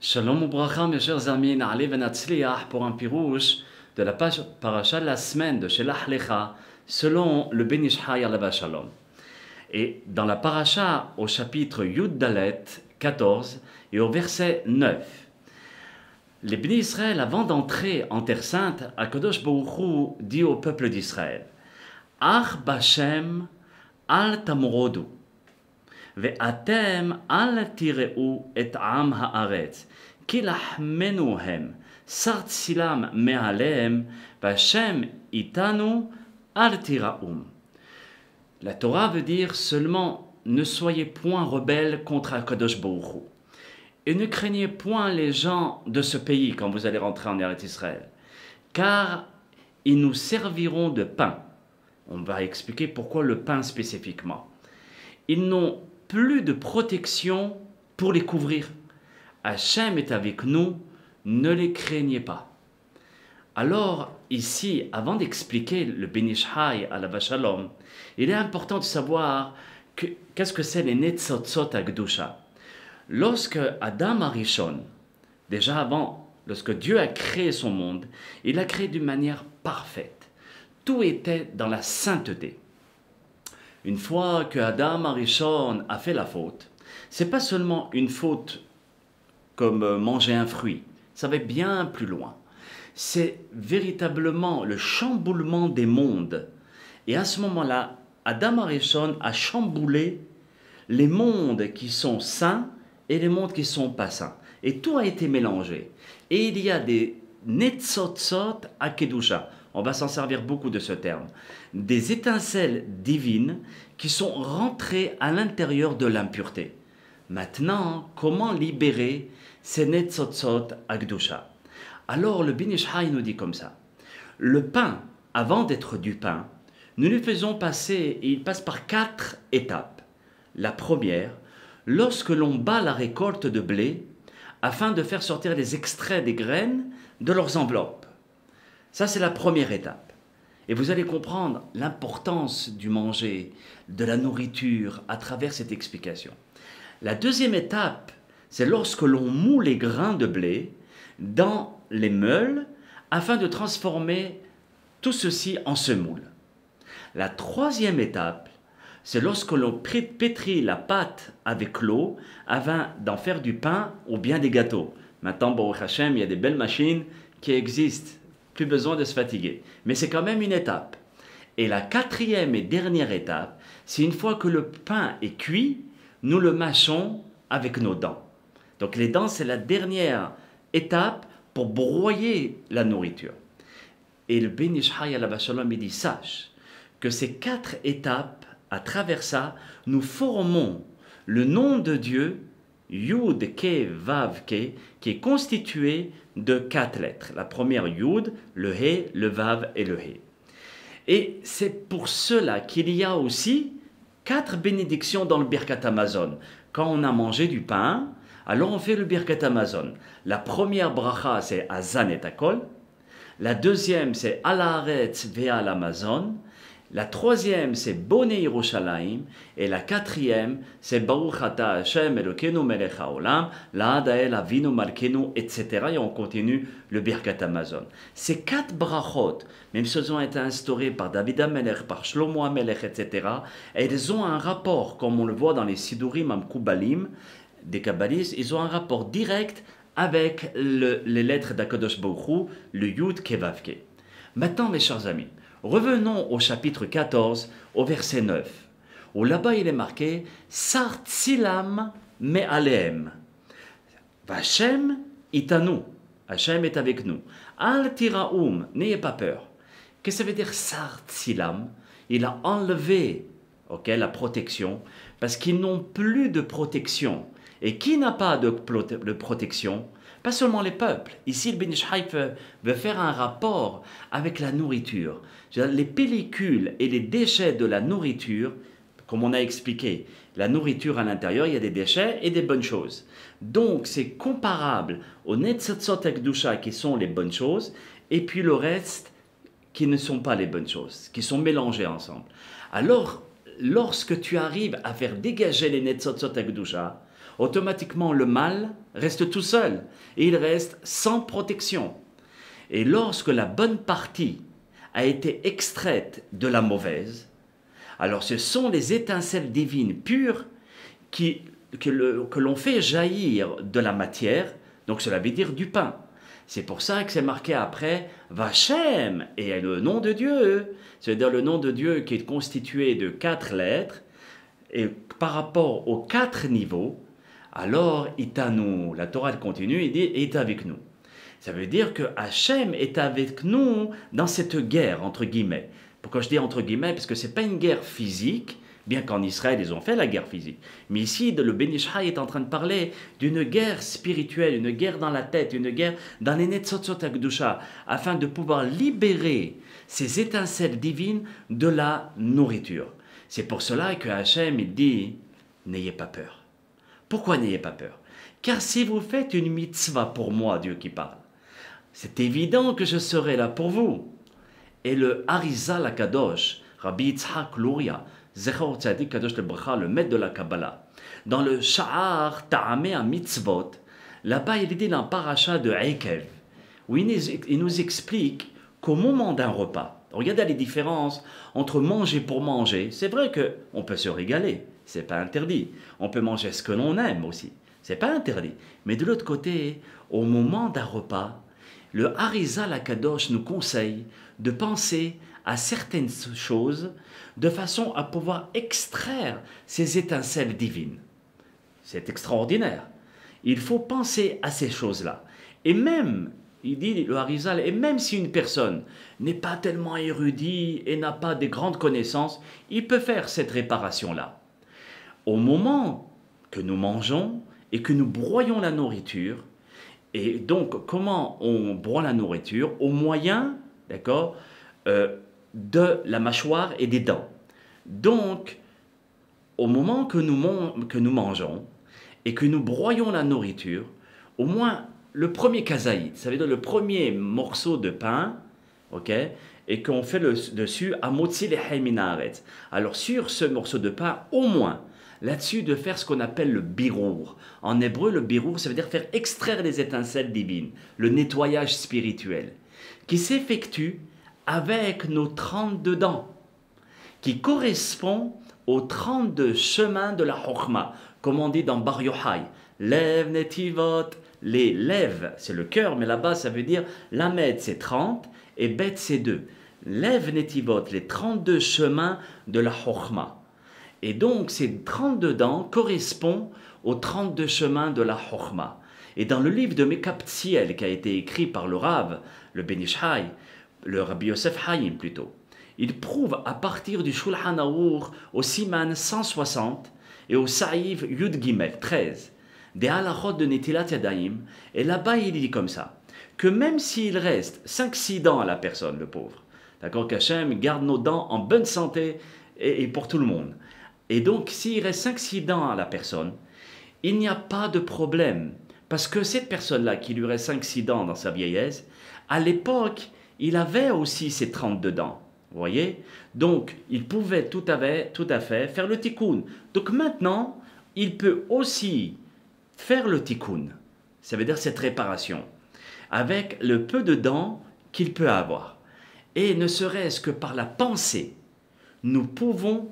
Shalom Ubracha, mes chers amis, Na'ale Venatzliach pour un pirouche de la paracha de la semaine de Shelach Lecha selon le Ben Ish Chai Alav Shalom. Et dans la paracha au chapitre Yud Dalet 14 et au verset 9, les Bénis Israël, avant d'entrer en Terre Sainte, Akadosh Baruch Hu dit au peuple d'Israël: Ach Bashem al tamrodu. ואתם אל תראו את עם הארץ, כי לחמנו הם, שר צילם מעליהם, והשם איתנו אל תיראום. La Torah veut dire seulement ne soyez point rebelles contre Akadosh Baruch Hu. Et ne craignez point les gens de ce pays quand vous allez rentrer en Eretz Israël, car ils nous serviront de pain. On va expliquer pourquoi le pain spécifiquement. Ils n'ont plus de protection pour les couvrir. Hachem est avec nous, ne les craignez pas. Alors, ici, avant d'expliquer le Ben Ish Chai Alav Shalom, il est important de savoir qu'est-ce que c'est les Netzotzot HaKdusha. Lorsque Adam Arishon, déjà avant, lorsque Dieu a créé son monde, il l'a créé d'une manière parfaite. Tout était dans la sainteté. Une fois que Adam Arishon a fait la faute, c'est pas seulement une faute comme manger un fruit, ça va bien plus loin. C'est véritablement le chamboulement des mondes. Et à ce moment-là, Adam Arishon a chamboulé les mondes qui sont saints et les mondes qui sont pas saints. Et tout a été mélangé. Et il y a des netzotzot à Kedusha. On va s'en servir beaucoup de ce terme. Des étincelles divines qui sont rentrées à l'intérieur de l'impureté. Maintenant, comment libérer ces netzotzot HaKdusha? Alors le Ben Ish Chai nous dit comme ça. Le pain, avant d'être du pain, nous le faisons passer, et il passe par 4 étapes. La première, lorsque l'on bat la récolte de blé, afin de faire sortir les extraits des graines de leurs enveloppes. Ça, c'est la première étape. Et vous allez comprendre l'importance du manger, de la nourriture, à travers cette explication. La deuxième étape, c'est lorsque l'on moud les grains de blé dans les meules, afin de transformer tout ceci en semoule. La troisième étape, c'est lorsque l'on pétrit la pâte avec l'eau, afin d'en faire du pain ou bien des gâteaux. Maintenant, Baruch Hashem, il y a des belles machines qui existent. Plus besoin de se fatiguer. Mais c'est quand même une étape. Et la quatrième et dernière étape, c'est une fois que le pain est cuit, nous le mâchons avec nos dents. Donc les dents, c'est la dernière étape pour broyer la nourriture. Et le Ben Ish Chai Alav Shalom, il dit, sache que ces 4 étapes, à travers ça, nous formons le nom de Dieu, Yud Ke Vav Ke, qui est constitué de 4 lettres. La première Yud, le He, le Vav et le He. Et c'est pour cela qu'il y a aussi 4 bénédictions dans le Birkat Hamazon. Quand on a mangé du pain, alors on fait le Birkat Hamazon. La première bracha, c'est Azan et Akol. La deuxième, c'est Al Haaretz ve'al Hamazon. La troisième, c'est Bonei Yerushalayim. Et la quatrième, c'est Baruch Ata Hashem Elokeinu Melech HaOlam, La'ad Ha'el Avinu Malkeinu, etc. Et on continue le Birkat Hamazon. Ces 4 brachot, même si elles ont été instaurées par David HaMelech, par Shlomo HaMelech, etc., elles ont un rapport, comme on le voit dans les Sidurim Amkubalim, des Kabbalistes, ils ont un rapport direct avec les lettres d'Akadosh Baruch Hu, le Yud Kevav Ke. Maintenant, mes chers amis, revenons au chapitre 14, au verset 9, où là-bas il est marqué « Sar tzilam me'alehem » V'Hashem itanu, Hachem est avec nous. Al tiraoum, n'ayez pas peur. Qu'est-ce que ça veut dire Sar tzilam? Il a enlevé la protection, parce qu'ils n'ont plus de protection. Et qui n'a pas de protection? Pas seulement les peuples. Ici, le Ben Ish Chai veut faire un rapport avec la nourriture. Les pellicules et les déchets de la nourriture, comme on a expliqué, la nourriture à l'intérieur, il y a des déchets et des bonnes choses. Donc, c'est comparable aux Netzotzot HaKdusha qui sont les bonnes choses, et puis le reste qui ne sont pas les bonnes choses, qui sont mélangés ensemble. Alors, lorsque tu arrives à faire dégager les Netzotzot HaKdusha, automatiquement le mal reste tout seul et il reste sans protection. Et lorsque la bonne partie a été extraite de la mauvaise, alors ce sont les étincelles divines pures que l'on fait jaillir de la matière, donc cela veut dire du pain. C'est pour ça que c'est marqué après Vachem, et le nom de Dieu, c'est-à-dire le nom de Dieu qui est constitué de 4 lettres, et par rapport aux 4 niveaux, alors Itanu, la Torah continue et dit est avec nous. Ça veut dire que Hachem est avec nous dans cette guerre, entre guillemets. Pourquoi je dis entre guillemets? Parce que ce n'est pas une guerre physique, bien qu'en Israël, ils ont fait la guerre physique. Mais ici, le Ben Ish Chai est en train de parler d'une guerre spirituelle, une guerre dans la tête, une guerre dans les Netzotzot HaKdusha, afin de pouvoir libérer ces étincelles divines de la nourriture. C'est pour cela que Hachem il dit « N'ayez pas peur ». Pourquoi n'ayez pas peur? Car si vous faites une mitzvah pour moi, Dieu qui parle, c'est évident que je serai là pour vous. Et le Harizal HaKadosh, Rabbi Yitzhak Luria, Zechor Tzadik Kadosh le Bracha, le maître de la Kabbalah, dans le Sha'ar Ta'ameh HaMitzvot, là-bas il dit dans Paracha de Eikev, où il nous explique qu'au moment d'un repas, regardez les différences entre manger pour manger, c'est vrai qu'on peut se régaler, c'est pas interdit, on peut manger ce que l'on aime aussi, c'est pas interdit, mais de l'autre côté, au moment d'un repas, le Harizal HaKadosh nous conseille de penser à certaines choses de façon à pouvoir extraire ces étincelles divines. C'est extraordinaire. Il faut penser à ces choses-là. Et même, il dit le Harizal, et même si une personne n'est pas tellement érudite et n'a pas de grandes connaissances, il peut faire cette réparation-là. Au moment que nous mangeons et que nous broyons la nourriture, et donc comment on broie la nourriture? Au moyen, d'accord, de la mâchoire et des dents. Donc, au moment que nous mangeons et que nous broyons la nourriture, au moins le premier kazaïd, ça veut dire le premier morceau de pain, ok, et qu'on fait dessus à motzi lehem min haaretz. Alors sur ce morceau de pain, au moins, là-dessus de faire ce qu'on appelle le birour. En hébreu, le birour, ça veut dire faire extraire les étincelles divines, le nettoyage spirituel, qui s'effectue avec nos 32 dents, qui correspond aux 32 chemins de la Chokhma, comme on dit dans Bar Yochai. Lev netivot, les lèvres, c'est le cœur, mais là-bas ça veut dire Lamed c'est 30 et Bet c'est 2. Lev netivot, les 32 chemins de la Chokhma. Et donc ces 32 dents correspondent aux 32 chemins de la Chokhma. Et dans le livre de Mekabtziel qui a été écrit par le Rav, le Ben Ish Chai, le Rabbi Yosef Haïm plutôt, il prouve à partir du Shulchan Arour au Siman 160 et au Saïv Yud Gimel 13 des halachot de Netilat Yadayim, et là-bas il dit comme ça, que même s'il reste 5-6 dents à la personne, le pauvre, d'accord, qu'Hachem garde nos dents en bonne santé et pour tout le monde, et donc s'il reste 5-6 dents à la personne, il n'y a pas de problème, parce que cette personne-là qui lui reste 5-6 dents dans sa vieillesse, à l'époque, il avait aussi ses 32 dents. Vous voyez? Donc, il pouvait tout à fait faire le tikkun. Donc maintenant, il peut aussi faire le tikkun. Ça veut dire cette réparation. Avec le peu de dents qu'il peut avoir. Et ne serait-ce que par la pensée, nous pouvons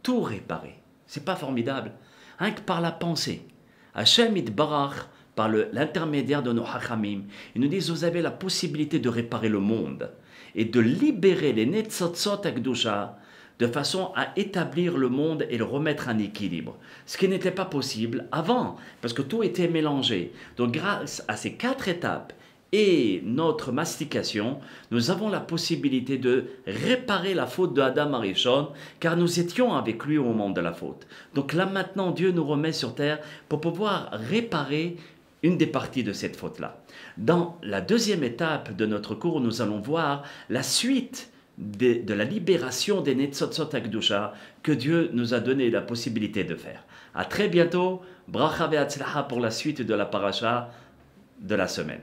tout réparer. C'est pas formidable? Rien que par la pensée. Hachem Yitbarach, par l'intermédiaire de nos hachamim, ils nous disent, vous avez la possibilité de réparer le monde et de libérer les netzotzot HaKdusha de façon à établir le monde et le remettre en équilibre. Ce qui n'était pas possible avant, parce que tout était mélangé. Donc grâce à ces 4 étapes et notre mastication, nous avons la possibilité de réparer la faute de Adam Arishon, car nous étions avec lui au moment de la faute. Donc là maintenant, Dieu nous remet sur terre pour pouvoir réparer une des parties de cette faute-là. Dans la deuxième étape de notre cours, nous allons voir la suite de la libération des Netzotzot HaKdusha que Dieu nous a donné la possibilité de faire. À très bientôt, bracha ve'atzlacha pour la suite de la paracha de la semaine.